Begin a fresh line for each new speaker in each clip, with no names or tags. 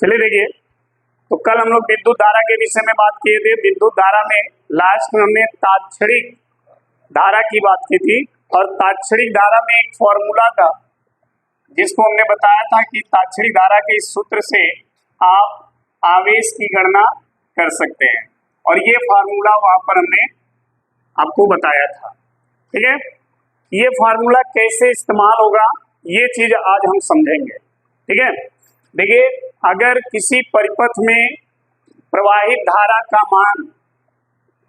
चलिए देखिए, तो कल हम लोग विद्युत धारा के विषय में बात किए थे। विद्युत धारा में लास्ट में हमने तात्क्षणिक धारा की बात की थी और तात्क्षणिक धारा में एक फॉर्मूला था जिसको हमने बताया था कि तात्क्षणिक धारा के इस सूत्र से आप आवेश की गणना कर सकते हैं और ये फार्मूला वहां पर हमने आपको बताया था। ठीक है, ये फार्मूला कैसे इस्तेमाल होगा ये चीज आज हम समझेंगे। ठीक है, देखिए, अगर किसी परिपथ में प्रवाहित धारा का मान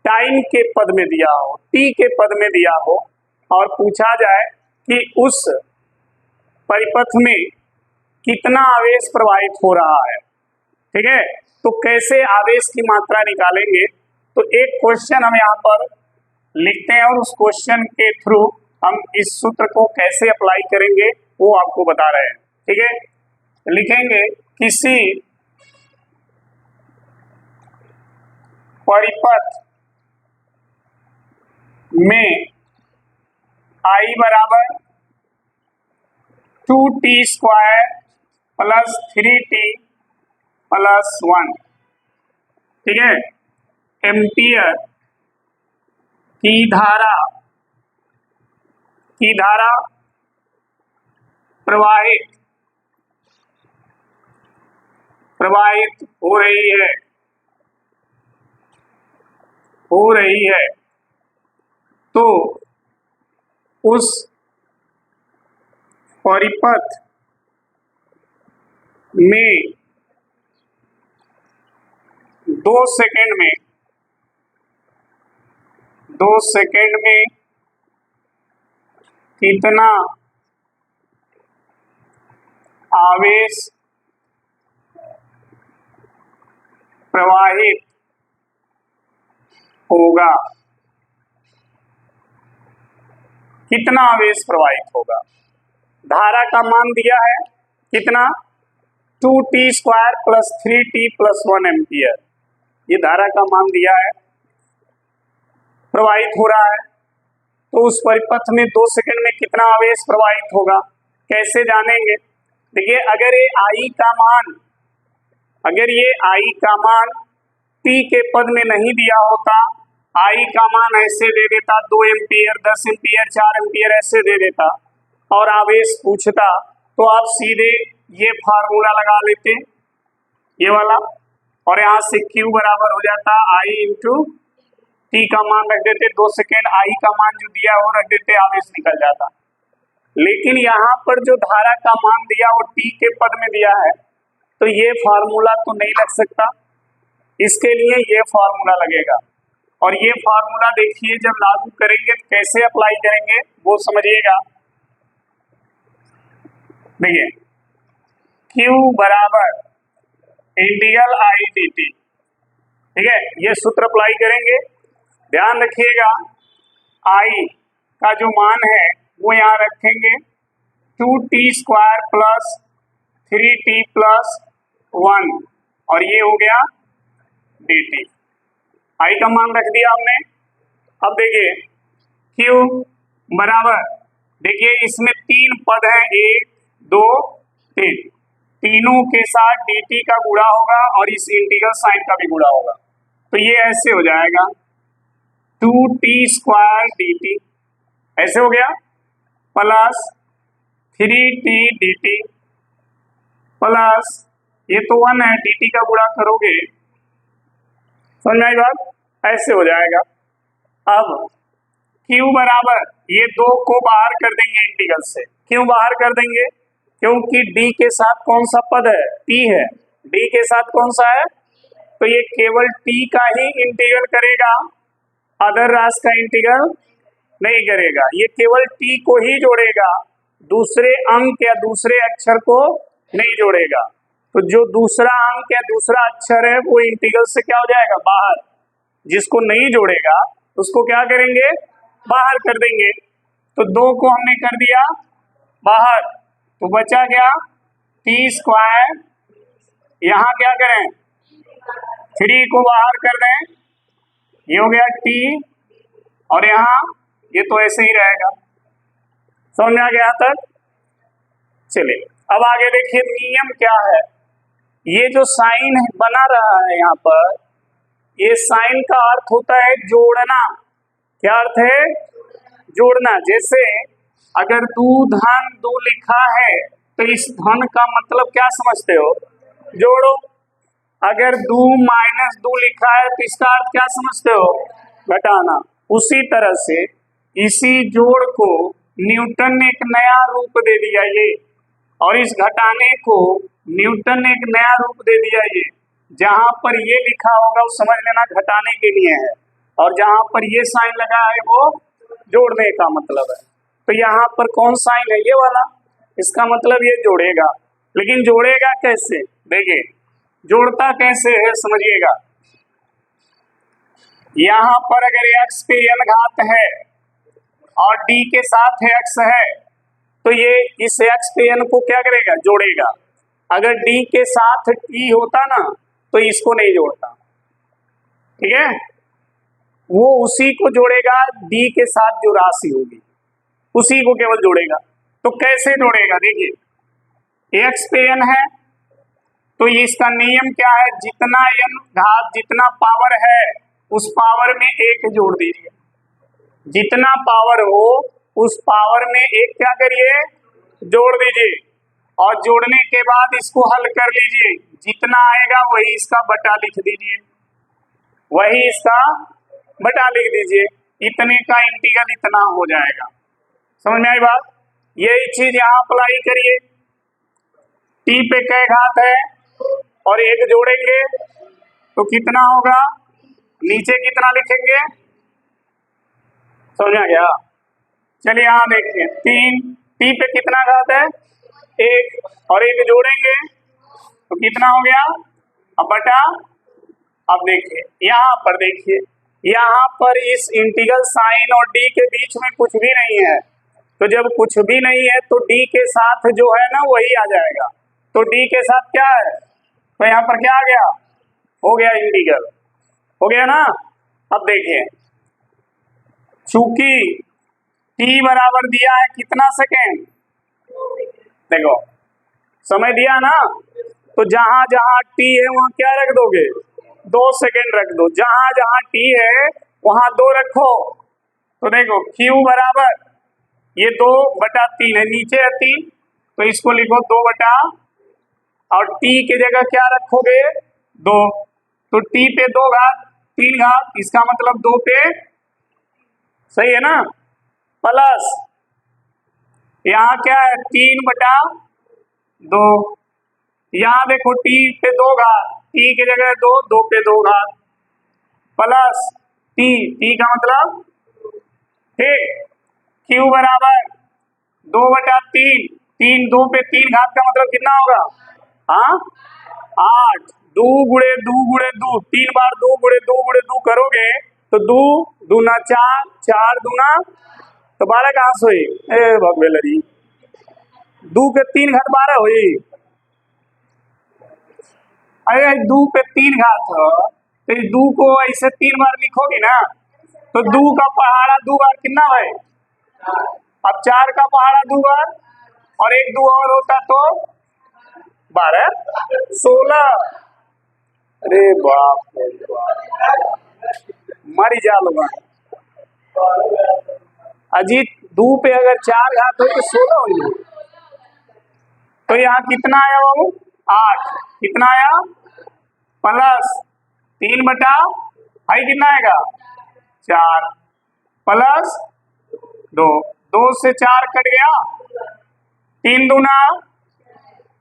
टाइम के पद में दिया हो, टी के पद में दिया हो और पूछा जाए कि उस परिपथ में कितना आवेश प्रवाहित हो रहा है, ठीक है, तो कैसे आवेश की मात्रा निकालेंगे। तो एक क्वेश्चन हम यहाँ पर लिखते हैं और उस क्वेश्चन के थ्रू हम इस सूत्र को कैसे अप्लाई करेंगे वो आपको बता रहे हैं। ठीक है, लिखेंगे किसी परिपथ में I बराबर 2t² प्लस 3t प्लस 1, ठीक है, एम्पियर की धारा प्रवाहित हो रही है तो उस परिपथ में 2 सेकेंड में कितना आवेश प्रवाहित होगा, कितना आवेश प्रवाहित होगा। धारा का मान दिया है कितना, 2t² plus 3t plus 1 ampere, ये धारा का मान दिया है, प्रवाहित हो रहा है। तो उस परिपथ में 2 सेकंड में कितना आवेश प्रवाहित होगा, कैसे जानेंगे। देखिए, अगर ये I का मान T के पद में नहीं दिया होता, I का मान ऐसे दे देता 2 एम्पियर, 10 एम्पियर, 4 एम्पियर ऐसे दे देता और आवेश पूछता, तो आप सीधे ये फार्मूला लगा लेते, ये वाला, और यहाँ से Q बराबर हो जाता I इंटू T का मान रख देते, 2 सेकेंड I का मान जो दिया वो रख देते, आवेश निकल जाता। लेकिन यहाँ पर जो धारा का मान दिया वो T के पद में दिया है, तो ये फार्मूला तो नहीं लग सकता, इसके लिए ये फार्मूला लगेगा। और ये फार्मूला देखिए जब लागू करेंगे तो कैसे अप्लाई करेंगे वो समझिएगा। देखिए, Q बराबर इंटीग्रल I dt, ठीक है, ये सूत्र अप्लाई करेंगे। ध्यान रखिएगा, I का जो मान है वो यहाँ रखेंगे 2t² प्लस 3t प्लस 1 और ये हो गया dt। I का मान रख दिया हमने। अब देखिए Q बराबर, देखिए इसमें 3 पद हैं, 1 2 3, तीनों के साथ dt का गुणा होगा और इस इंटीग्रल साइन का भी गुणा होगा, तो ये ऐसे हो जाएगा 2t² dt, ऐसे हो गया, प्लस 3t dt प्लस ये तो 1 है, dt का गुणा करोगे, समझ आई बात, ऐसे हो जाएगा। अब Q बराबर, ये 2 को बाहर कर देंगे इंटीग्रल से। क्यों बाहर कर देंगे, क्योंकि D के साथ कौन सा पद है, T है, D के साथ कौन सा है, तो ये केवल T का ही इंटीग्रल करेगा, अदर राशि का इंटीग्रल नहीं करेगा, ये केवल T को ही जोड़ेगा, दूसरे अंक या दूसरे अक्षर को नहीं जोड़ेगा। तो जो दूसरा अंक या दूसरा अक्षर है वो इंटीग्रल से क्या हो जाएगा, बाहर, जिसको नहीं जोड़ेगा उसको क्या करेंगे, बाहर कर देंगे। तो 2 को हमने कर दिया बाहर, तो बचा क्या t², यहाँ क्या करें 3 को बाहर कर दें, ये हो गया t, और यहाँ ये तो ऐसे ही रहेगा। समझ में आ गया तक। चलिए अब आगे देखिए नियम क्या है। ये जो साइन बना रहा है यहाँ पर, ये साइन का अर्थ होता है जोड़ना। क्या अर्थ है? जोड़ना। जैसे अगर दू धन दू लिखा है तो इस धन का मतलब क्या समझते हो? जोड़ो। अगर दू माइनस दू लिखा है तो इसका अर्थ क्या समझते हो? घटाना। उसी तरह से इसी जोड़ को न्यूटन ने एक नया रूप दे दिया ये, और इस घटाने को न्यूटन ने एक नया रूप दे दिया ये। जहां पर ये लिखा होगा वो समझ लेना घटाने के लिए है, और जहां पर ये साइन लगा है वो जोड़ने का मतलब है। तो यहाँ पर कौन साइन है? ये वाला। इसका मतलब ये जोड़ेगा। लेकिन जोड़ेगा कैसे? देखिए जोड़ता कैसे है समझिएगा। यहाँ पर अगर x पे n घात है और d के साथ x है तो ये इस x पे n को क्या करेगा? जोड़ेगा। अगर d के साथ t होता ना तो इसको नहीं जोड़ता। ठीक है, वो उसी को जोड़ेगा d के साथ जो राशि होगी उसी को केवल जोड़ेगा। तो कैसे जोड़ेगा? देखिए x पे n है तो ये इसका नियम क्या है? जितना n घात जितना पावर है उस पावर में एक जोड़ दीजिए। जितना पावर हो उस पावर में एक क्या करिए? जोड़ दीजिए। और जोड़ने के बाद इसको हल कर लीजिए। जितना आएगा वही इसका बटा लिख दीजिए, वही इसका बटा लिख दीजिए। इतने का इंटीग्रल इतना हो जाएगा। समझ में आई बात? यही चीज यहाँ अप्लाई करिए। टी पे कै घात है और एक जोड़ेंगे तो कितना होगा? नीचे कितना लिखेंगे? समझ आ गया? चलिए यहाँ देखिए, 3 टी पे कितना घात है? 1, और एक जोड़ेंगे तो कितना हो गया? अब बटा। अब देखिए यहाँ पर, देखिए यहाँ पर इस इंटीग्रल साइन और डी के बीच में कुछ भी नहीं है। तो जब कुछ भी नहीं है तो डी के साथ जो है ना वही आ जाएगा। तो डी के साथ क्या है? तो यहाँ पर क्या आ गया? हो गया इंटीग्रल। हो गया ना? अब देखिए चूंकि t बराबर दिया है कितना सेकेंड? देखो समय दिया ना, तो जहां जहां t है वहां क्या रख दोगे? 2 सेकेंड रख दो। जहां जहां t है वहां 2 रखो। तो देखो q बराबर ये 2/3 है, नीचे है 3 तो इसको लिखो 2 और t के जगह क्या रखोगे? 2। तो t पे 2 घात 3 घात, इसका मतलब 2 पे, सही है ना, प्लस यहाँ क्या है? 3/2। यहाँ देखो t पे 2 घात, t के जगह 2, 2 पे 2 घात प्लस t का मतलब, ठीक। q बराबर 2/3, 3 2 पे 3 घात का मतलब कितना होगा? हाँ 8। 2 गुणे 2 गुणे 2, 3 बार 2 गुणे 2 गुणे 2 करोगे तो 2 दूना 4, 4 दूना तो 12 कहाँ से हुई? ए भगवेलरी 2 के 3 घात 12 हुई। अरे 2 पे 3 घात हो तो 2 को ऐसे 3 बार लिखोगी ना तो 2 का पहाड़ा 2 बार कितना है? अब 4 का पहाड़ा 2 बार और 1 2 और होता तो 12 16। अरे बाप रे बाप, मर जा लोग। अजीत 2 पे अगर 4 घात हो तो 16 हो गई। तो यहाँ कितना आया बाबू? 8। कितना आया? प्लस 3 भाई कितना आएगा? 4 प्लस 2, 2 से 4 कट गया, 3 दूना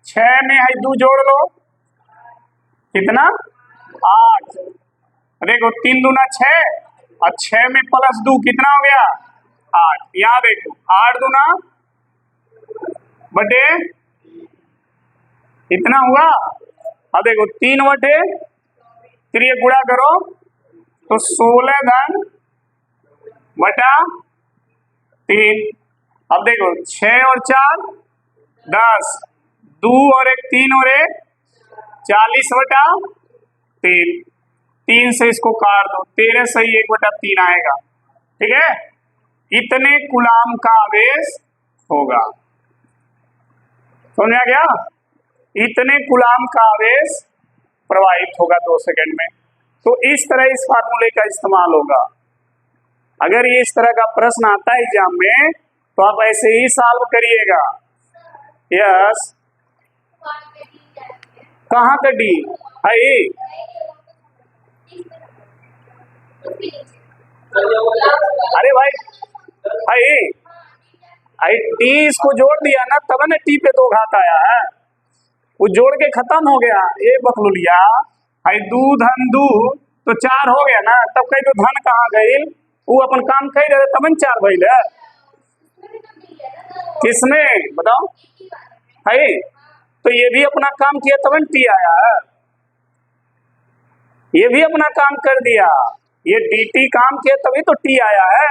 6 में है 2 जोड़ लो, कितना? 8। देखो 3 दूना 6 और 6 में प्लस 2 कितना हो गया? 8। यहाँ देखो 8 दूना बटे कितना हुआ? अब देखो 3 बटे 3 गुणा करो तो 16 घन बटा 3। अब देखो 6 और 4 10, 2 और 1 3 और 1 40/3। 3 से इसको काट दो, 13 सही 1/3 आएगा। ठीक है, इतने कूलाम का आवेश होगा। समझ आ गया? इतने कूलाम का आवेश प्रवाहित होगा 2 सेकंड में। तो इस तरह इस फार्मूले का इस्तेमाल होगा। अगर ये इस तरह का प्रश्न आता है एग्जाम में तो आप ऐसे ही सॉल्व करिएगा। यस, कहाँ का डी है? अरे भाई है टी, इसको जोड़ दिया ना तब ना टी पे 2 घात आया है, वो जोड़ के खत्म हो गया। ये बकलुलिया है दू धन दू तो 4 हो गया ना, तब कहीं तो धन कहाँ गई, वो अपन काम कर रहे तब 4 भइल है। किसमें बताओ है? तो ये भी अपना काम किया तब टी आया है, ये भी अपना काम कर दिया, ये dt काम किया तभी तो टी आया है।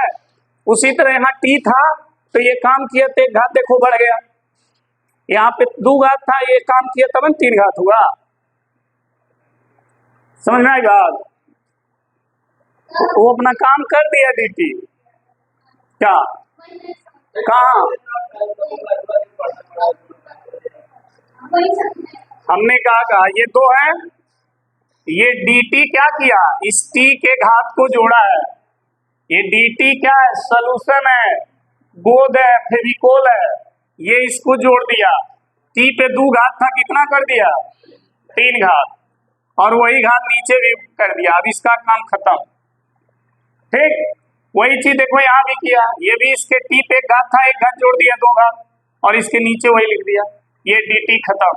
उसी तरह यहाँ टी था तो ये काम किया तो 1 घात देखो बढ़ गया, यहाँ पे 2 घात था, ये काम किया तब 3 घात हुआ। समझ में आई बात? वो अपना काम कर दिया dt। क्या कहा हमने कहा ये 2 है, ये dt क्या किया, इस t के घात को जोड़ा है। ये dt क्या है, सॉल्यूशन है, गोंद है, फेविकोल है, ये इसको जोड़ दिया। t पे 2 घात था, कितना कर दिया 3 घात, और वही घात नीचे भी कर दिया। अब इसका काम खत्म। ठीक, वही चीज देखो यहाँ भी किया, ये भी इसके t पे 1 घात था, 1 घात जोड़ दिया 2 घात, और इसके नीचे वही लिख दिया, ये dt खत्म।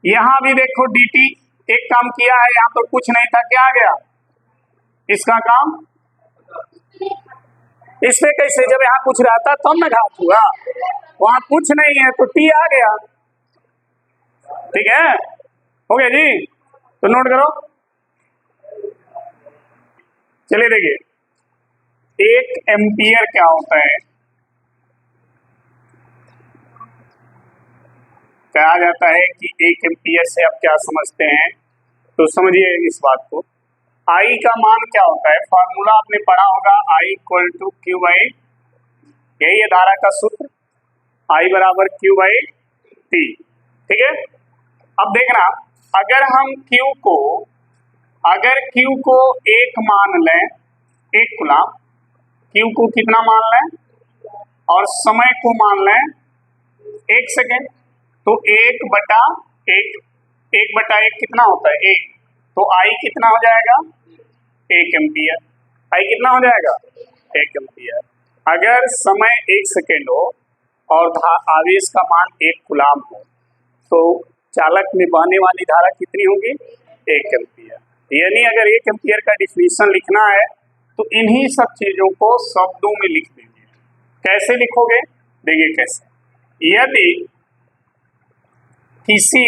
यहाँ भी देखो dt एक काम किया है, यहाँ तो कुछ नहीं था, क्या आ गया इसका काम। इसमें कैसे, जब यहाँ कुछ रहता तब ना घात हुआ, वहां कुछ नहीं है तो टी आ गया। ठीक है, हो गया जी, तो नोट करो। चलिए देखिए, 1 एम्पियर क्या होता है, कहा जाता है कि 1 एम्पियर से आप क्या समझते हैं, तो समझिए इस बात को। I का मान क्या होता है, फॉर्मूला आपने पढ़ा होगा, I equal to Q by, यही है धारा का सूत्र, I बराबर क्यू बाई टी। ठीक है, अब देखना, अगर हम Q को 1 मान लें, 1 कूलाम, Q को कितना मान लें, और समय को मान लें 1 सेकेंड, तो 1/1, 1/1 कितना होता है 1, तो I कितना हो जाएगा 1 एम्पियर। I कितना हो जाएगा 1 एम्पियर। अगर समय 1 सेकेंड हो और आवेश का मान 1 कूलाम हो तो चालक में बहने वाली धारा कितनी होगी 1 एम्पियर। यानी अगर 1 एम्पियर का डिफिनीशन लिखना है तो इन्हीं सब चीजों को शब्दों में लिख दीजिए। कैसे लिखोगे, देखिए कैसे। यदि किसी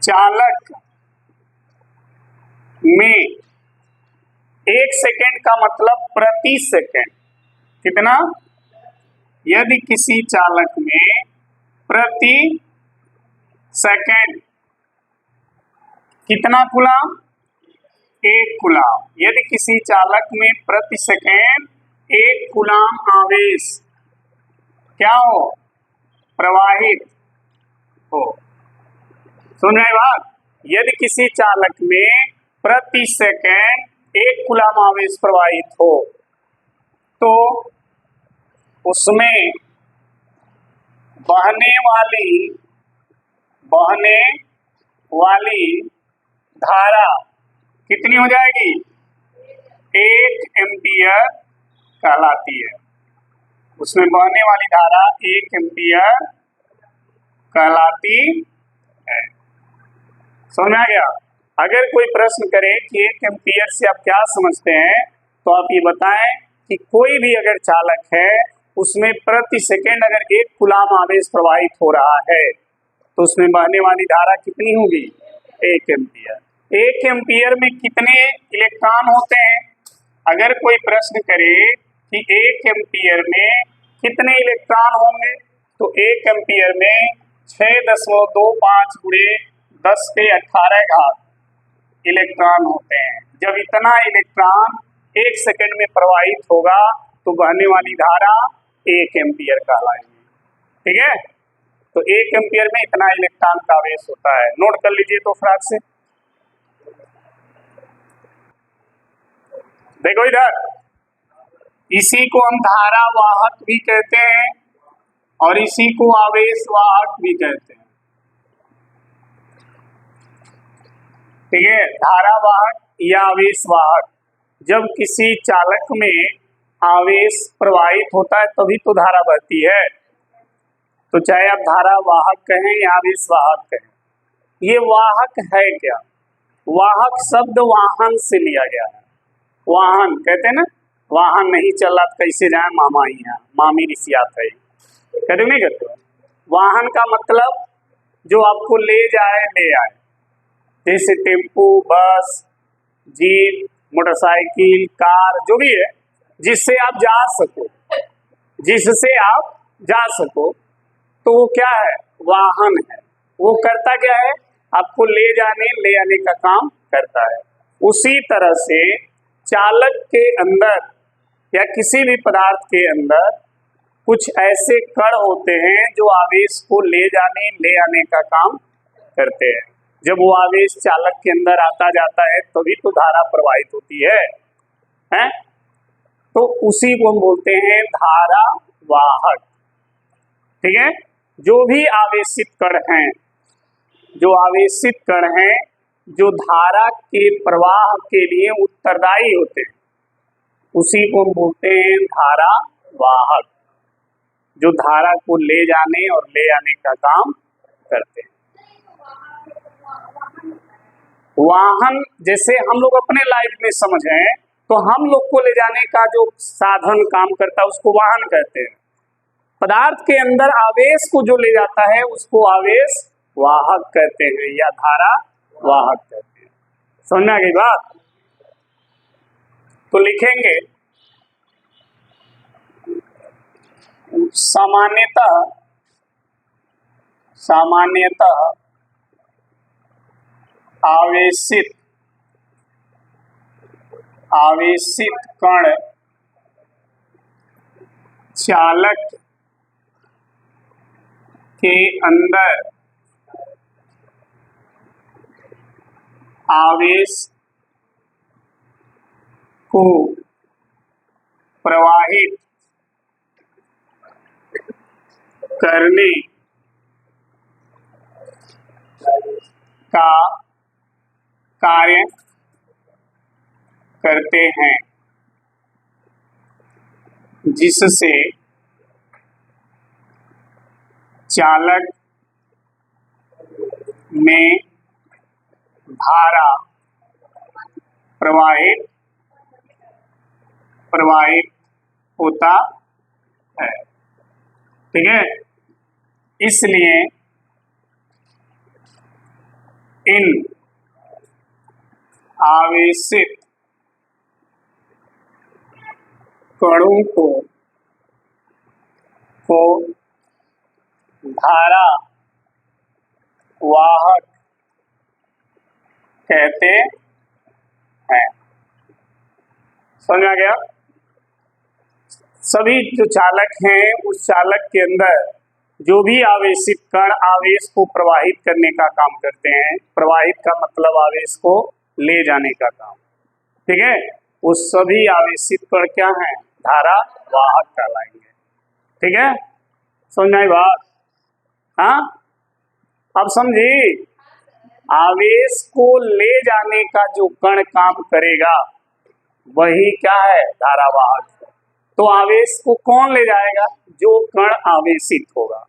चालक में 1 सेकेंड का मतलब प्रति सेकेंड कितना, यदि किसी चालक में प्रति सेकेंड कितना कूलाम 1 कूलाम, यदि किसी चालक में प्रति सेकेंड 1 कूलाम आवेश क्या हो प्रवाहित हो। सुन रहे बात, यदि किसी चालक में प्रति सेकेंड 1 कूलाम आवेश प्रवाहित हो तो उसमें बहने वाली धारा कितनी हो जाएगी 1 एम्पियर कहलाती है। उसमें बहने वाली धारा 1 एम्पियर कहलाती है। समझ में आ गया। अगर कोई प्रश्न करे कि 1 एम्पियर से आप क्या समझते हैं तो आप ये बताएं कि कोई भी अगर चालक है उसमें प्रति सेकेंड अगर 1 कूलाम आवेश प्रवाहित हो रहा है तो उसमें बहने वाली धारा कितनी होगी 1 एम्पियर। 1 एम्पियर में कितने इलेक्ट्रॉन होते हैं, अगर कोई प्रश्न करे कि 1 एम्पियर में कितने इलेक्ट्रॉन होंगे तो 1 एम्पियर में 6.25 गुणे 10⁻18 इलेक्ट्रॉन होते हैं। जब इतना इलेक्ट्रॉन 1 सेकेंड में प्रवाहित होगा तो बहने वाली धारा 1 एम्पियर कहलाएगी। ठीक है, तो 1 एम्पियर में इतना इलेक्ट्रॉन का आवेश होता है। नोट कर लीजिए तो फटाक से। देखो इधर, इसी को हम धारा वाहक भी कहते हैं और इसी को आवेश वाहक भी कहते हैं। ठीक है, धारा वाहक या आवेश वाहक। जब किसी चालक में आवेश प्रवाहित होता है तभी तो धारा बहती है। तो चाहे आप धारा वाहक कहें या आवेश वाहक कहें, ये वाहक है क्या? वाहक शब्द वाहन से लिया गया है। वाहन कहते हैं ना, वाहन नहीं चल रहा कैसे जाए, मामा ही है, मामी ऋषियात है, कहते नहीं कहते? वाहन का मतलब जो आपको ले जाए ले आए, जैसे टेम्पो, बस, जीप, मोटरसाइकिल, कार, जो भी है जिससे आप जा सको, जिससे आप जा सको, तो वो क्या है? वाहन है। वो करता क्या है? आपको ले जाने ले आने का काम करता है। उसी तरह से चालक के अंदर या किसी भी पदार्थ के अंदर कुछ ऐसे कण होते हैं जो आवेश को ले जाने ले आने का काम करते हैं। जब वो आवेश चालक के अंदर आता जाता है तभी तो धारा प्रवाहित होती है, हैं? तो उसी को हम बोलते हैं धारा वाहक। ठीक है, जो भी आवेशित कण हैं, जो आवेशित कण हैं, जो धारा के प्रवाह के लिए उत्तरदायी होते हैं, उसी को हम बोलते हैं धारा वाहक, जो धारा को ले जाने और ले आने का काम करते हैं। वाहन जैसे हम लोग अपने लाइफ में समझें तो हम लोग को ले जाने का जो साधन काम करता है उसको वाहन कहते हैं। पदार्थ के अंदर आवेश को जो ले जाता है उसको आवेश वाहक कहते हैं या धारा वाहक कहते हैं। समझ में आ गई बात? तो लिखेंगे सामान्यतः आवेशित कण चालक के अंदर आवेश को प्रवाहित करने का कार्य करते हैं, जिससे चालक में धारा प्रवाहित होता है। ठीक है, इसलिए इन आवेशित कणों को धारा वाहक कहते हैं। समझ में आ गया? सभी जो चालक हैं उस चालक के अंदर जो भी आवेशित कण आवेश को प्रवाहित करने का काम करते हैं, प्रवाहित का मतलब आवेश को ले जाने का काम, ठीक है, वो सभी आवेशित कण क्या हैं? धारा वाहक कहलाएंगे। ठीक है, समझ में आई बात? हाँ, अब समझी? आवेश को ले जाने का जो कण काम करेगा वही क्या है? धारावाहक। तो आवेश को कौन ले जाएगा? जो कण आवेशित होगा।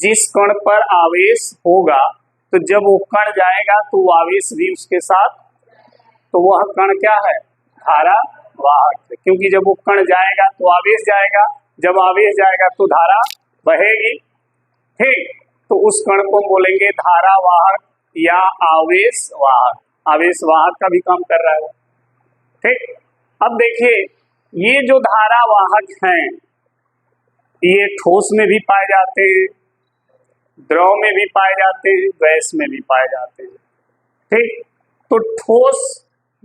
जिस कण पर आवेश होगा तो जब वो कण जाएगा तो आवेश भी उसके साथ, तो वह कण क्या है? धारावाहक है। क्योंकि जब वो कण जाएगा तो आवेश जाएगा, जब आवेश जाएगा तो धारा बहेगी। ठीक, तो उस कण को बोलेंगे धारावाहक या आवेश वाहक। आवेश वाहक का भी काम कर रहा है वो। ठीक, अब देखिए ये जो धारावाहक हैं ये ठोस में भी पाए जाते हैं, द्रव में भी पाए जाते हैं, गैस में भी पाए जाते हैं। ठीक, तो ठोस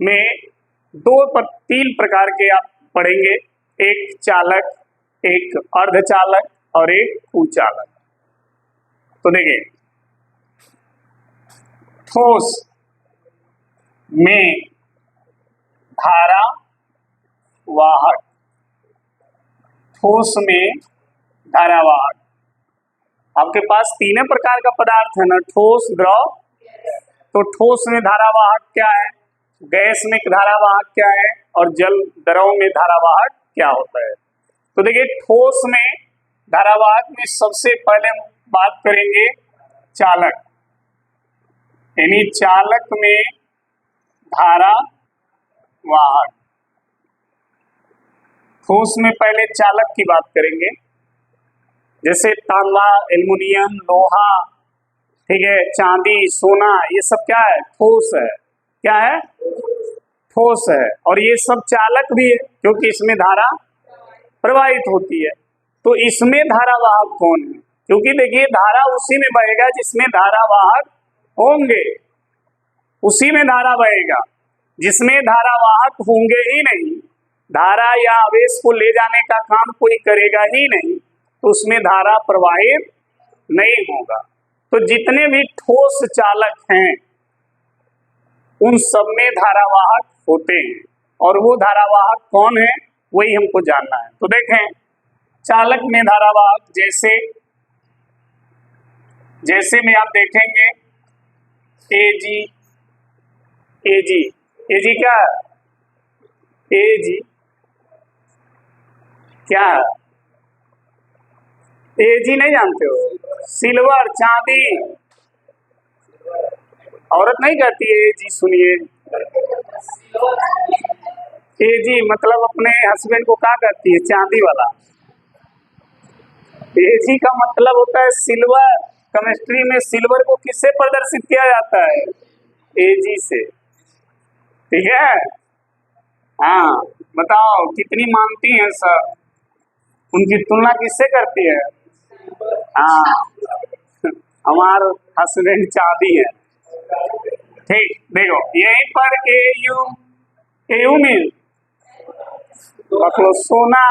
में तीन प्रकार के आप पढ़ेंगे, एक चालक, एक अर्धचालक और एक कुचालक। तो देखिए ठोस में धारा वाहक, ठोस में धारावाहक, आपके पास तीन प्रकार का पदार्थ है ना, ठोस, द्रव। तो ठोस में धारावाहक क्या है, गैस में धारावाहक क्या है, और जल द्रव में धारावाहक क्या होता है। तो देखिए ठोस में धारावाहक में सबसे पहले बात करेंगे चालक, यानी चालक में धारावाहक। ठोस में पहले चालक की बात करेंगे, जैसे तांबा, एल्युमिनियम, लोहा, ठीक है, चांदी, सोना, ये सब क्या है, ठोस है। क्या है, ठोस है। और ये सब चालक भी है क्योंकि इसमें धारा प्रवाहित होती है। तो इसमें धारावाहक कौन है, क्योंकि देखिए धारा उसी में बहेगा जिसमें धारावाहक होंगे, उसी में धारा बहेगा। जिसमें धारावाहक होंगे ही नहीं, धारा या आवेश को ले जाने का काम कोई करेगा ही नहीं, तो उसमें धारा प्रवाहित नहीं होगा। तो जितने भी ठोस चालक हैं उन सब में धारावाहक होते हैं, और वो धारावाहक कौन है वही हमको जानना है। तो देखें चालक में धारावाहक, जैसे में आप देखेंगे एजी, एजी क्या है, एजी क्या है, एजी नहीं जानते हो, सिल्वर, चांदी। औरत नहीं कहती है एजी, सुनिए एजी मतलब अपने हस्बैंड को क्या कहती है, चांदी वाला। एजी का मतलब होता है सिल्वर। केमिस्ट्री में सिल्वर को किससे प्रदर्शित किया जाता है, एजी से, ठीक है। हाँ बताओ कितनी मानती हैं सब, उनकी तुलना किससे करती है। हाँ हमार हस्बैंड चांदी है, ठीक। देखो यहीं पर एयू में मतलब सोना,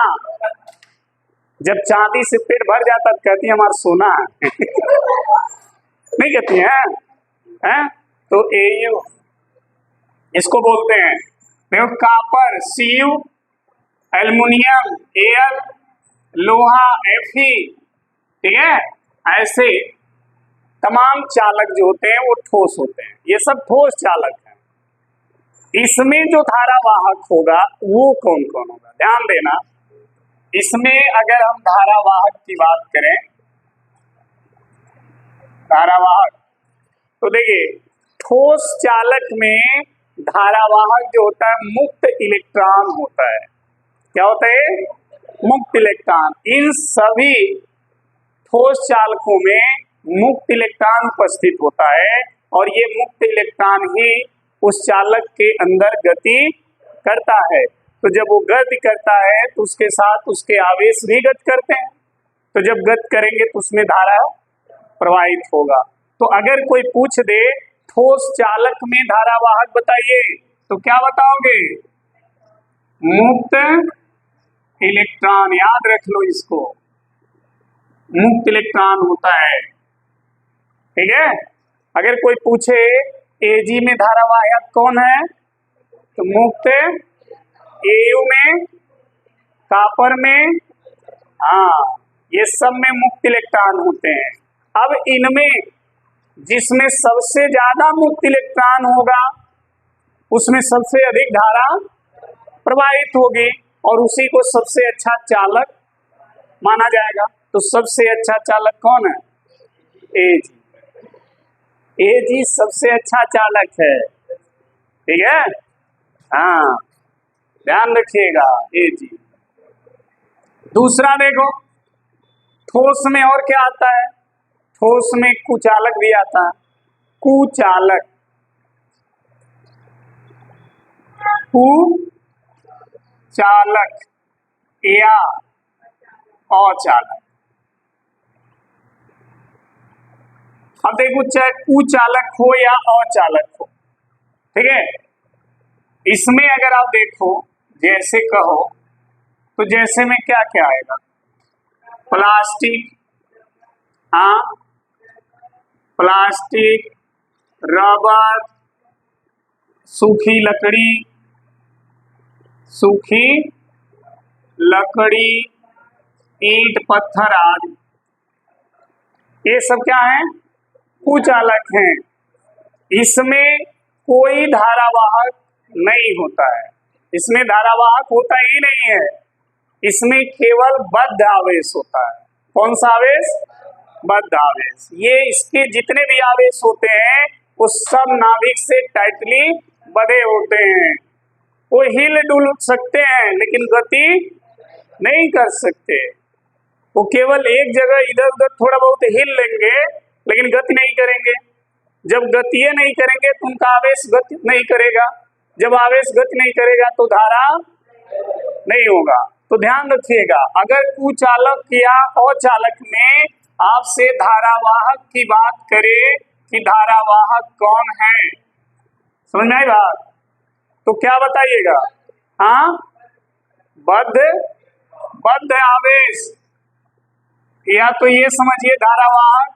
जब चांदी से पेट भर जाता तो कहती है हमारा सोना है नहीं कहती हैं? तो एयू इसको बोलते हैं। देखो कापर सीयू, एल्युमिनियम एल, लोहा एफी, ठीक है। ऐसे तमाम चालक जो होते हैं वो ठोस होते हैं, ये सब ठोस चालक हैं। इसमें जो धारावाहक होगा वो कौन कौन होगा, ध्यान देना। इसमें अगर हम धारावाहक की बात करें, धारावाहक, तो देखिए ठोस चालक में धारावाहक जो होता है मुक्त इलेक्ट्रॉन होता है। क्या होता है, मुक्त इलेक्ट्रॉन। इन सभी ठोस चालकों में मुक्त इलेक्ट्रॉन उपस्थित होता है, और ये मुक्त इलेक्ट्रॉन ही उस चालक के अंदर गति करता है। तो जब वो गति करता है तो उसके साथ उसके आवेश भी गति करते हैं, तो जब गति करेंगे तो उसमें धारा प्रवाहित होगा। तो अगर कोई पूछ दे ठोस चालक में धारावाहक बताइए, तो क्या बताओगे, मुक्त इलेक्ट्रॉन। याद रख लो इसको, मुक्त इलेक्ट्रॉन होता है, ठीक है। अगर कोई पूछे एजी में धारावाहक कौन है, तो मुक्त, एयू में, कापर में, हाँ ये सब में मुक्त इलेक्ट्रॉन होते हैं। अब इनमें जिसमें सबसे ज्यादा मुक्त इलेक्ट्रॉन होगा उसमें सबसे अधिक धारा प्रवाहित होगी, और उसी को सबसे अच्छा चालक माना जाएगा। तो सबसे अच्छा चालक कौन है, एजी। एजी सबसे अच्छा चालक है, ठीक है। हाँ ध्यान रखिएगा एजी। दूसरा देखो ठोस में और क्या आता है, ठोस में कुचालक भी आता है। कुचालक, कुचालक या अचालक। अब देखो चाहे कुचालक हो या अचालक हो, ठीक है। इसमें अगर आप देखो जैसे कहो तो जैसे में क्या क्या आएगा, प्लास्टिक, हाँ प्लास्टिक, रबर, सूखी लकड़ी, सूखी लकड़ी, ईंट पत्थर आदि, ये सब क्या है? कुचालक हैं। इसमें कोई धारावाहक नहीं होता है, इसमें धारावाहक होता ही नहीं है, इसमें केवल बद्ध आवेश होता है। कौन सा आवेश? बद्ध आवेश। ये इसके जितने भी आवेश होते हैं वो सब नाभिक से टाइटली बंधे होते हैं। वो हिल डुल सकते हैं लेकिन गति नहीं कर सकते। वो केवल एक जगह इधर उधर थोड़ा बहुत हिल लेंगे लेकिन गति नहीं करेंगे। जब गति नहीं करेंगे तो उनका आवेश गति नहीं करेगा। जब आवेश गति नहीं करेगा तो धारा नहीं होगा। तो ध्यान रखिएगा, अगर कुचालक या अचालक में आपसे धारावाहक की बात करें कि धारावाहक कौन है, समझ में आई बात? तो क्या बताइएगा? हाँ, बद्ध आवेश, या तो ये समझिए धारावाहक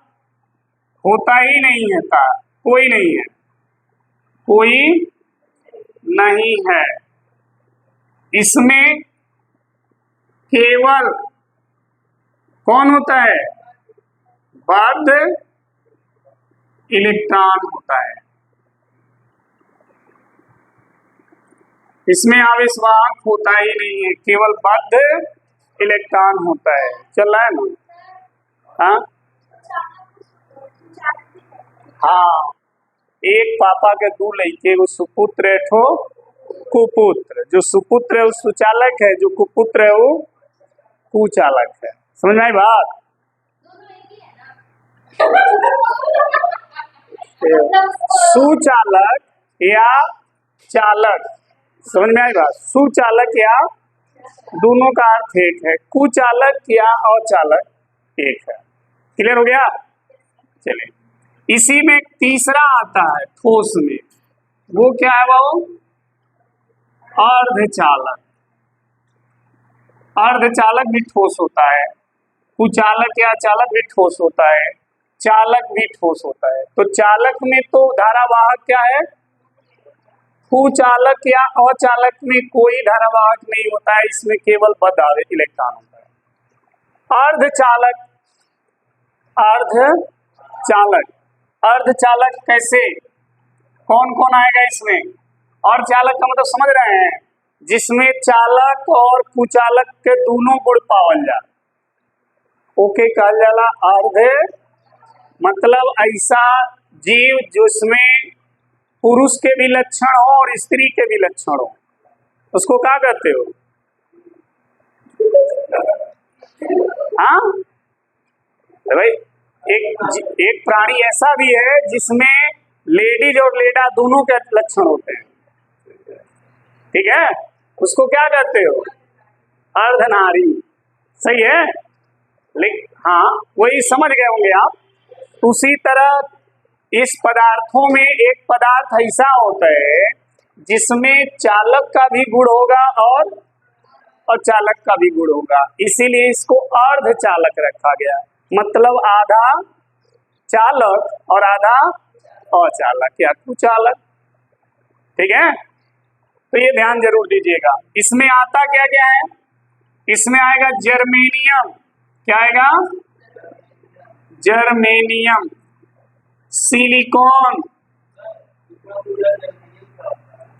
होता ही नहीं है, कोई नहीं है, कोई नहीं है। इसमें केवल कौन होता है? बद्ध इलेक्ट्रॉन होता है। इसमें आवेशवाहक होता ही नहीं है, केवल बद्ध इलेक्ट्रॉन होता है। चल रहा है ना? हाँ हाँ, एक पापा के दू लइके, वो सुपुत्र ठो कुपुत्र। जो सुपुत्र है वो सुचालक है, जो कुपुत्र है वो कुचालक है। समझ में आई बात? सुचालक या चालक, समझ में आई बात? सुचालक या, दोनों का अर्थ एक है, कुचालक या अचालक एक है। क्लियर हो गया? चलिए, इसी में तीसरा आता है ठोस में, वो क्या है? वो अर्धचालक। अर्धचालक भी ठोस होता है, कुचालक या चालक भी ठोस होता है, चालक भी ठोस होता है। तो चालक में तो धारावाहक क्या है? कुचालक या अचालक में कोई धारावाहक नहीं होता है, इसमें केवल बद्ध आवेश इलेक्ट्रॉन होता है। अर्धचालक, अर्धचालक, अर्धचालक कैसे? कौन कौन आएगा इसमें? और चालक का मतलब समझ रहे हैं? जिसमें चालक और कुचालक के दोनों गुण पावल जाए, ओके कहल जाला अर्ध। मतलब ऐसा जीव जिसमें पुरुष के भी लक्षण हो और स्त्री के भी लक्षण हो, उसको क्या कहते हो? हाँ भाई, एक प्राणी ऐसा भी है जिसमें लेडीज और लेडा दोनों के लक्षण होते हैं, ठीक है? उसको क्या कहते हो? अर्धनारी। सही है? लेकिन हाँ, वही समझ गए होंगे आप। उसी तरह इस पदार्थों में एक पदार्थ ऐसा होता है जिसमें चालक का भी गुण होगा और अचालक का भी गुण होगा, इसीलिए इसको अर्धचालक रखा गया। मतलब आधा चालक और आधा अचालक या कुचालक, ठीक है? तो ये ध्यान जरूर दीजिएगा। इसमें आता क्या क्या है? इसमें आएगा जर्मेनियम। क्या आएगा? जर्मेनियम, सिलिकॉन,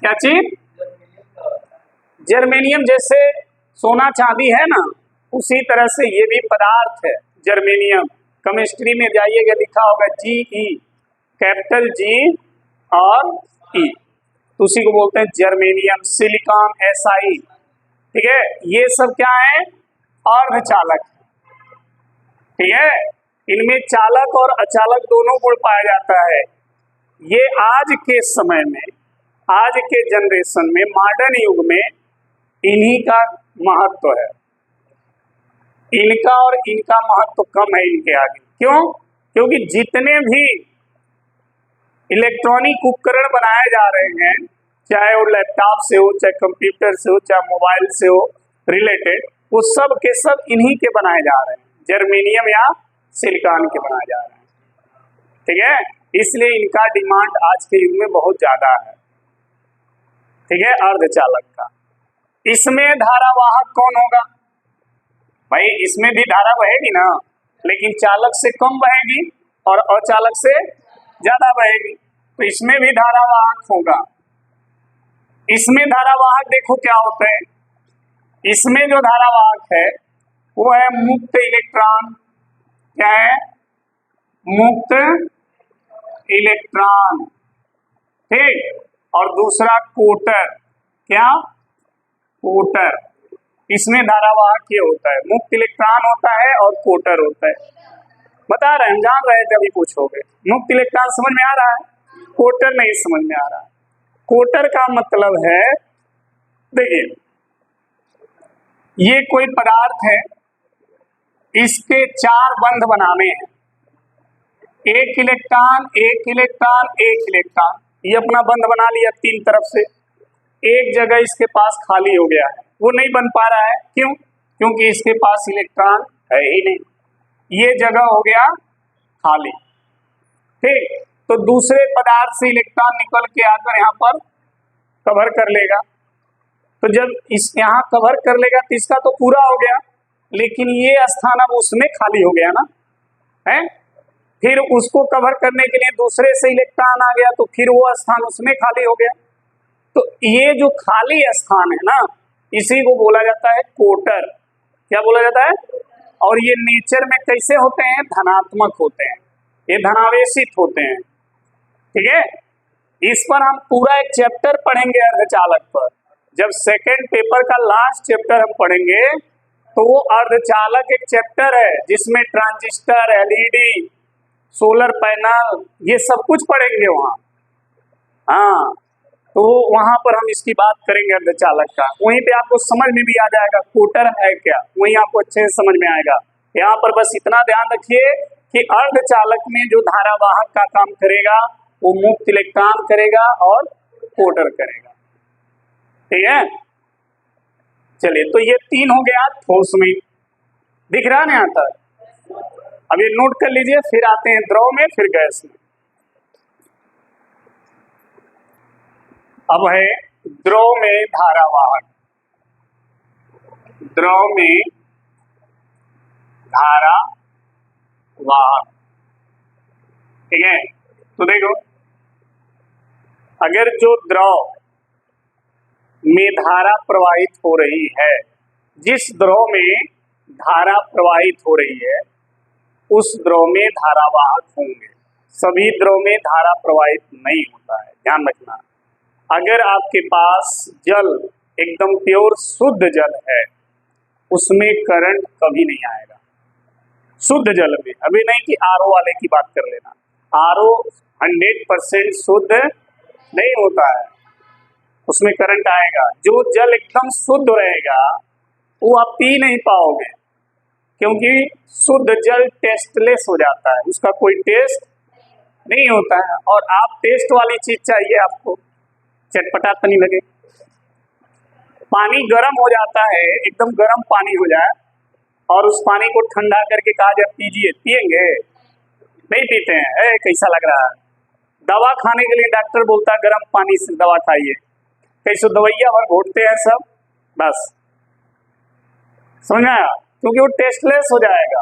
क्या चीज? जर्मेनियम जैसे सोना चांदी है ना, उसी तरह से ये भी पदार्थ है जर्मेनियम। केमिस्ट्री में जाइएगा, लिखा होगा GE, कैपिटल G और E, तो उसी को बोलते हैं जर्मेनियम, सिलिकॉन, SI, ठीक है? ये सब क्या है? अर्धचालक, ठीक है? इनमें चालक और अचालक दोनों गुण पाया जाता है। ये आज के समय में, आज के जनरेशन में, मॉडर्न युग में इन्हीं का महत्व है। इनका और इनका महत्व कम है इनके आगे। क्यों? क्योंकि जितने भी इलेक्ट्रॉनिक उपकरण बनाए जा रहे हैं, चाहे वो लैपटॉप से हो, चाहे कंप्यूटर से हो, चाहे मोबाइल से हो रिलेटेड, वो सब के सब इन्हीं के बनाए जा रहे हैं, जर्मेनियम या सिलिकॉन के बनाए जा रहे हैं। ठीक है, इसलिए इनका डिमांड आज के युग में बहुत ज्यादा है। ठीक है, अर्धचालक का। इसमें धारावाहक कौन होगा भाई? इसमें भी धारा बहेगी ना, लेकिन चालक से कम बहेगी और अचालक से ज्यादा बहेगी, तो इसमें भी धारावाहक होगा। इसमें धारावाहक देखो क्या होते हैं, इसमें जो धारावाहक है वो है मुक्त इलेक्ट्रॉन। क्या है? मुक्त इलेक्ट्रॉन। ठीक, और दूसरा कोटर। क्या? कोटर। इसमें धारावाहक ये होता है, मुक्त इलेक्ट्रॉन होता है और कोटर होता है। बता रहे हैं, जान रहे थे, अभी पूछोगे। मुक्त इलेक्ट्रॉन समझ में आ रहा है, कोटर नहीं समझ में आ रहा है। कोटर का मतलब है, देखिए ये कोई पदार्थ है, इसके 4 बंध बनाने हैं, एक इलेक्ट्रॉन एक इलेक्ट्रॉन एक इलेक्ट्रॉन, ये अपना बंध बना लिया 3 तरफ से। एक जगह इसके पास खाली हो गया है, वो नहीं बन पा रहा है, क्यों? क्योंकि इसके पास इलेक्ट्रॉन है ही नहीं, ये जगह हो गया खाली। ठीक, तो दूसरे पदार्थ से इलेक्ट्रॉन निकल के आकर यहाँ पर कवर कर लेगा, तो जब इस यहाँ कवर कर लेगा तो इसका तो पूरा हो गया, लेकिन ये स्थान अब उसमें खाली हो गया ना, है? फिर उसको कवर करने के लिए दूसरे से इलेक्ट्रॉन आ गया, तो फिर वो स्थान उसमें खाली हो गया। तो ये जो खाली स्थान है ना, इसी को बोला जाता है कोटर। क्या बोला जाता है? और ये नेचर में कैसे होते हैं? धनात्मक होते हैं, ये धनावेशित होते हैं। ठीक है, इस पर हम पूरा एक चैप्टर पढ़ेंगे अर्धचालक पर। जब सेकेंड पेपर का लास्ट चैप्टर हम पढ़ेंगे तो वो अर्धचालक एक चैप्टर है, जिसमें ट्रांजिस्टर, एलईडी, सोलर पैनल, ये सब कुछ पढ़ेंगे वहाँ। हाँ, तो वहां पर हम इसकी बात करेंगे अर्धचालक का। वहीं पे आपको समझ में भी आ जाएगा कोटर है क्या, वहीं आपको अच्छे से समझ में आएगा। यहाँ पर बस इतना ध्यान रखिए कि अर्धचालक में जो धारावाहक का काम करेगा वो मुक्त इलेक्ट्रॉन करेगा और कोटर करेगा। ठीक है, चलिए, तो ये 3 हो गया ठोस में। दिख रहा ना यहाँ तक? अब ये नोट कर लीजिए, फिर आते हैं द्रव में, फिर गैस में। अब है द्रव में धारावाहक। द्रव में धारावाहक, ठीक है, तो देखो, अगर जो द्रव में धारा प्रवाहित हो रही है, जिस द्रव में धारा प्रवाहित हो रही है उस द्रव में धारावाहक होंगे। सभी द्रव में धारा प्रवाहित नहीं होता है, ध्यान रखना। अगर आपके पास जल एकदम प्योर शुद्ध जल है, उसमें करंट कभी नहीं आएगा। शुद्ध जल में, अभी नहीं कि आरओ वाले की बात कर लेना, आरओ 100% शुद्ध नहीं होता है, उसमें करंट आएगा। जो जल एकदम शुद्ध रहेगा वो आप पी नहीं पाओगे, क्योंकि शुद्ध जल टेस्टलेस हो जाता है, उसका कोई टेस्ट नहीं होता है। और आप टेस्ट वाली चीज चाहिए, आपको चटपटा तो नहीं लगे। पानी गर्म हो जाता है, एकदम गर्म पानी हो जाए और उस पानी को ठंडा करके कहा जाए पीजिए, पिएंगे? नहीं पीते हैं। कैसा लग रहा है? दवा खाने के लिए डॉक्टर बोलता है गर्म पानी से दवा खाइए, कैसे दवाइयाँ भर घोटते हैं सब, बस समझ आया? क्योंकि वो टेस्टलेस हो जाएगा।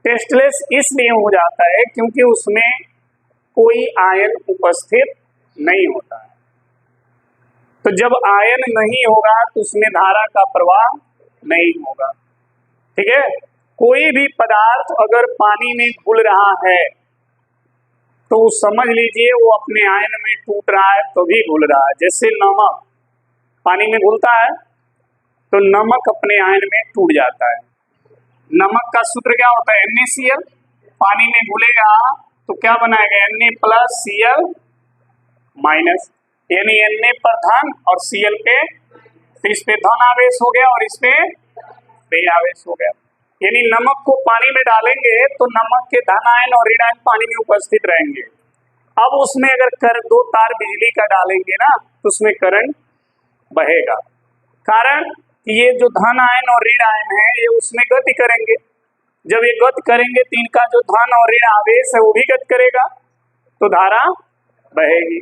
टेस्टलेस इसलिए हो जाता है क्योंकि उसमें कोई आयन उपस्थित नहीं होता है। तो जब आयन नहीं होगा तो उसमें धारा का प्रवाह नहीं होगा। ठीक है, कोई भी पदार्थ अगर पानी में घुल रहा है तो समझ लीजिए वो अपने आयन में टूट रहा है, तो भी घुल रहा है। जैसे नमक पानी में घुलता है तो नमक अपने आयन में टूट जाता है। नमक का सूत्र क्या होता है? NaCl। पानी में घुलेगा तो क्या बनाएगा? Na+Cl-, यानी Na पर धन और Cl पे, तो इस पे धन आवेश हो गया और इस पे ऋण आवेश हो गया। यानी नमक को पानी में डालेंगे तो नमक के धन आयन और ऋण आयन पानी में उपस्थित रहेंगे। अब उसमें अगर 2 तार बिजली का डालेंगे ना तो उसमें करंट बहेगा। कारण कि ये जो धन आयन और ऋण आयन है ये उसमें गति करेंगे, जब ये गत करेंगे तो इनका जो धन और ऋण आवेश है वो भी गत करेगा, तो धारा बहेगी।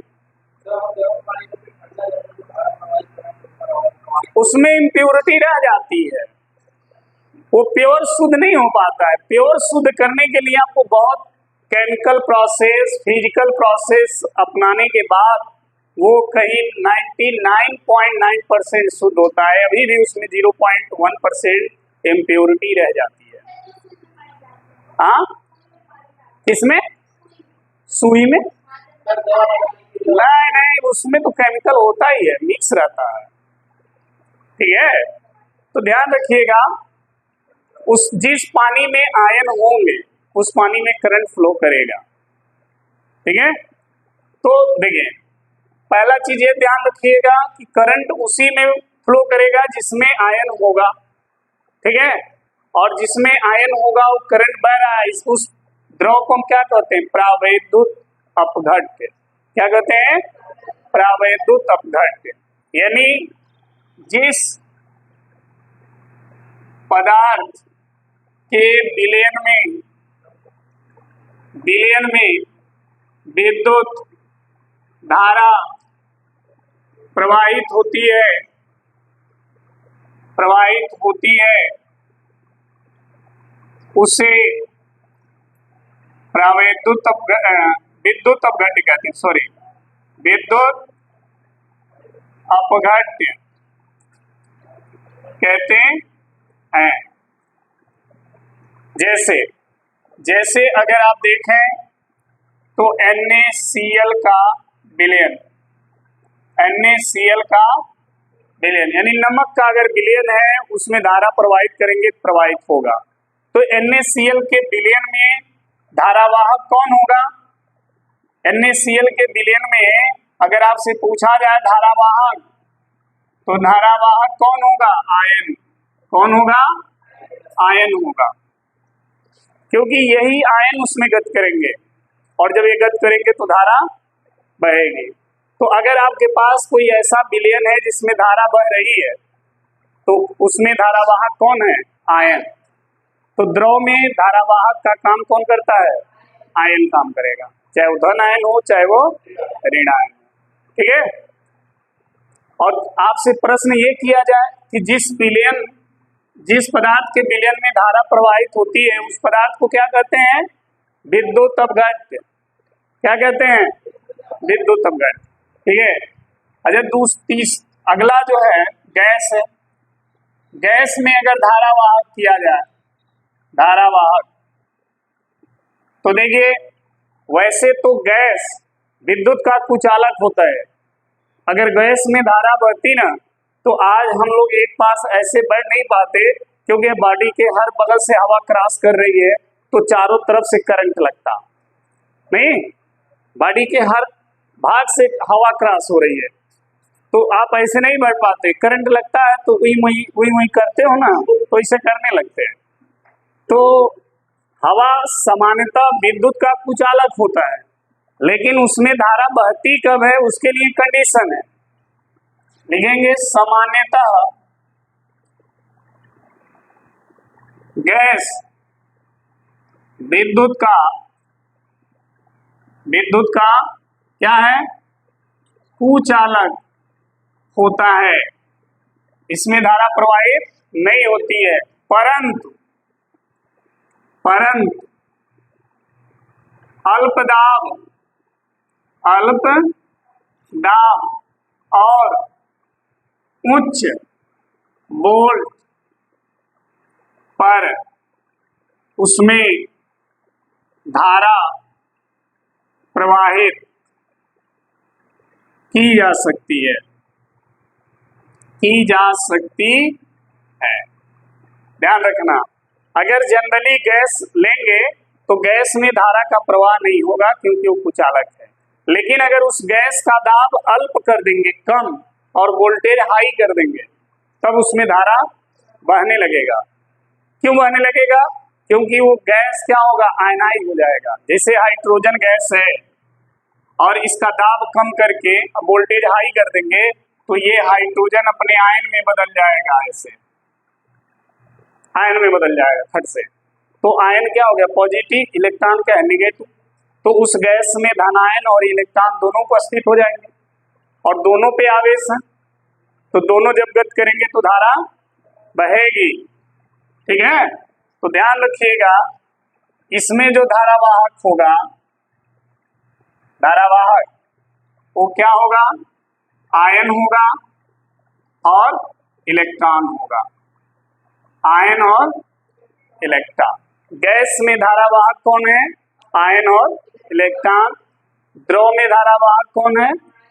उसमें इम्प्योरिटी रह जाती है, वो प्योर शुद्ध नहीं हो पाता है। प्योर शुद्ध करने के लिए आपको बहुत केमिकल प्रोसेस, फिजिकल प्रोसेस अपनाने के बाद वो कहीं 99.9% शुद्ध होता है, अभी भी उसमें 0.1% इम्प्योरिटी रह जाती है। हाँ, किसमें? सुई में? नहीं नहीं, उसमें तो केमिकल होता ही है, मिक्स रहता है, ठीक है। तो ध्यान रखिएगा, उस जिस पानी में आयन होंगे उस पानी में करंट फ्लो करेगा, ठीक है। तो देखिए, पहला चीज ये ध्यान रखिएगा कि करंट उसी में फ्लो करेगा जिसमें आयन होगा, ठीक है। और जिसमें आयन होगा वो करंट बह रहा है, उस द्रव को हम क्या कहते हैं? प्रावैद्युत अपघट्य। क्या कहते हैं? प्रावैद्युत अपघट्य। यानी जिस पदार्थ के विलयन में विद्युत धारा प्रवाहित होती है उसे विद्युत अपघट्य कहते हैं, सॉरी, विद्युत अपघट्य कहते हैं। जैसे अगर आप देखें तो NaCl का विलयन, यानी नमक का अगर विलयन है उसमें धारा प्रवाहित करेंगे, प्रवाहित होगा। तो NaCl के विलयन में धारावाहक कौन होगा? NaCl के विलयन में अगर आपसे पूछा जाए धारावाहक, तो धारावाहक कौन होगा? आयन। कौन होगा? आयन होगा, क्योंकि यही आयन उसमें गत करेंगे, और जब ये गत करेंगे तो धारा बहेगी। तो अगर आपके पास कोई ऐसा विलयन है जिसमें धारा बह रही है, तो उसमें धारावाहक कौन है? आयन। तो द्रव में धारावाहक का काम कौन करता है? आयन काम करेगा, चाहे वो धन आयन हो चाहे वो ऋण आयन हो, ठीक है। और आपसे प्रश्न ये किया जाए कि जिस पदार्थ के विलयन में धारा प्रवाहित होती है उस पदार्थ को क्या कहते हैं? विद्युत अपघट्य। क्या कहते हैं? विद्युत अपघट्य, ठीक है। अच्छा, अगला जो है गैस है। गैस में अगर धारावाहक किया जाए, तो देखिए, वैसे तो गैस विद्युत का कुचालक होता है। अगर गैस में धारा बहती ना, तो आज हम लोग एक पास ऐसे बैठ नहीं पाते, क्योंकि बॉडी के हर बगल से हवा क्रॉस कर रही है, तो चारों तरफ से करंट लगता नहीं, बॉडी के हर भाग से हवा क्रॉस हो रही है, तो आप ऐसे नहीं बैठ पाते। करंट लगता है तो वही करते हो ना, तो इसे करने लगते हैं। तो हवा सामान्यतः विद्युत का कुचालक होता है, लेकिन उसमें धारा बहती कब है उसके लिए कंडीशन है। लिखेंगे सामान्यतः गैस विद्युत का क्या है? कुचालक होता है, इसमें धारा प्रवाहित नहीं होती है, परंतु अल्प दाब और उच्च वोल्ट पर उसमें धारा प्रवाहित की जा सकती है। ध्यान रखना, अगर जनरली गैस लेंगे तो गैस में धारा का प्रवाह नहीं होगा, क्योंकि वो कुचालक है। लेकिन अगर उस गैस का दाब अल्प कर देंगे, कम, और वोल्टेज हाई कर देंगे, तब उसमें धारा बहने लगेगा। क्यों बहने लगेगा? क्योंकि वो गैस क्या होगा? आयनाइज हो जाएगा। जैसे हाइड्रोजन गैस है और इसका दाब कम करके वोल्टेज हाई कर देंगे, तो ये हाइड्रोजन अपने आयन में बदल जाएगा, ऐसे आयन में बदल जाएगा फट से। तो आयन क्या हो गया, पॉजिटिव, इलेक्ट्रॉन क्या है, निगेटिव। तो उस गैस में धन आयन और इलेक्ट्रॉन दोनों उपस्थित हो जाएंगे और दोनों पे आवेश है, तो दोनों जब गति करेंगे तो धारा बहेगी। ठीक है, तो ध्यान रखिएगा इसमें जो धारावाहक होगा, धारावाहक वो क्या होगा, आयन होगा और इलेक्ट्रॉन होगा, आयन और इलेक्ट्रॉन। गैस में धारावाहक कौन है, आयन और इलेक्ट्रॉन। द्रव में धारावाहक कौन है,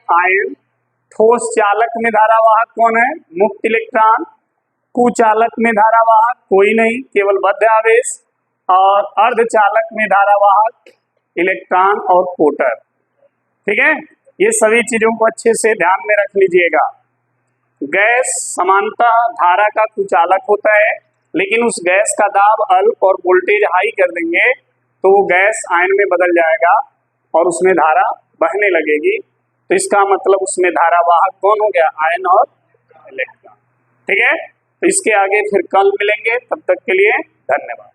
आयन। ठोस चालक में धारावाहक कौन है, मुक्त इलेक्ट्रॉन। कुचालक में धारावाहक कोई नहीं, केवल बद्ध आवेश। और अर्धचालक में धारावाहक इलेक्ट्रॉन और प्रोटॉन। ठीक है, ये सभी चीजों को अच्छे से ध्यान में रख लीजिएगा। गैस सामान्यतः धारा का कुचालक होता है, लेकिन उस गैस का दाब अल्प और वोल्टेज हाई कर देंगे तो वो गैस आयन में बदल जाएगा और उसमें धारा बहने लगेगी। तो इसका मतलब उसमें धारावाहक कौन हो गया, आयन और इलेक्ट्रॉन। ठीक है, तो इसके आगे फिर कल मिलेंगे, तब तक के लिए धन्यवाद।